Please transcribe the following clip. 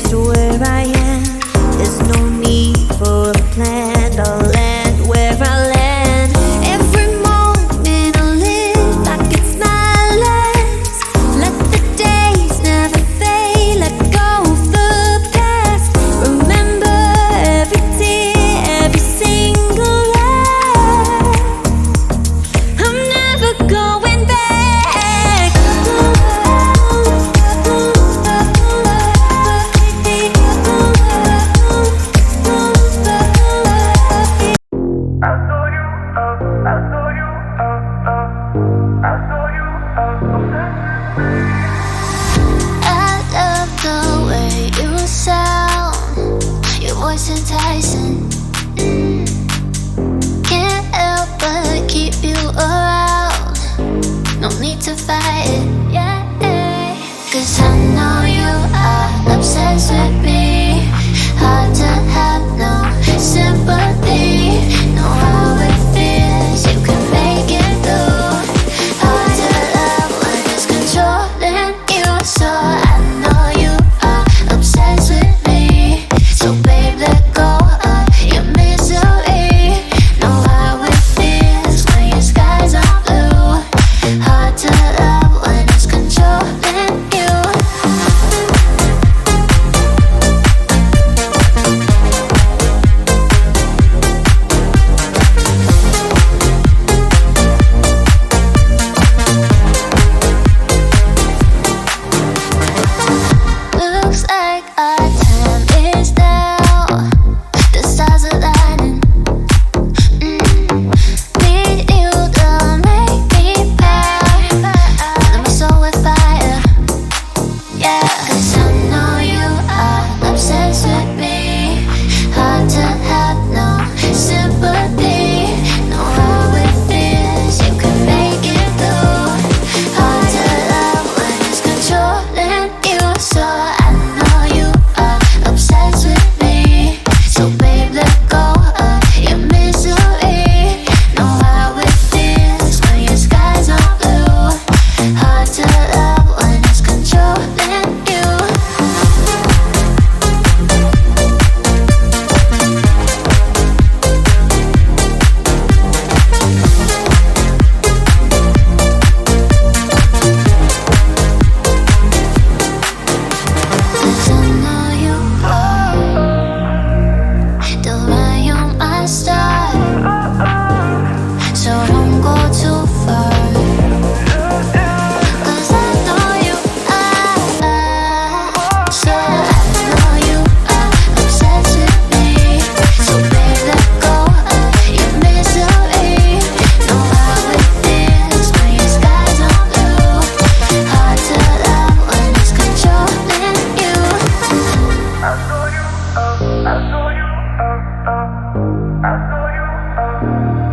to where I am. There's no need for a plan. I'll land where I land. Every moment I live like it's my last. Let the days never fade. Let go of the past. Remember every tear, every single laugh. I'm never going back. I love the way you sound. Your voice enticing. Can't help but keep you around. No need to fight it, yeah. 'Cause I know you are obsessed with me. Hard to have no sympathy. Know how it feels, you can make it through. Hard to love when it's controlling you. So I know you are obsessed with me. So babe, let go of your misery. Know how it feels when your skies are blue. Hard to love when it's controlling you. Looks like our time is now. The stars are aligning. Need you to make me proud. Fill my soul with fire. Yeah, 'cause I know you are obsessed with me. Hard to have no sympathy. Know how it feels, you can make it through. Hard to love when it's controlling you. So I know you are obsessed with me. So babe, let go of your misery. Know how it feels when your skies are blue. Hard to love when it's controlling you. Cause I know you are the light on my star. So don't go too far. 'Cause I know you are. So I know you are obsessed with me. So babe, let go of your misery. Know how it feels when your skies are blue. Hard to love when it's controlling you. I saw you, I saw you, I saw you.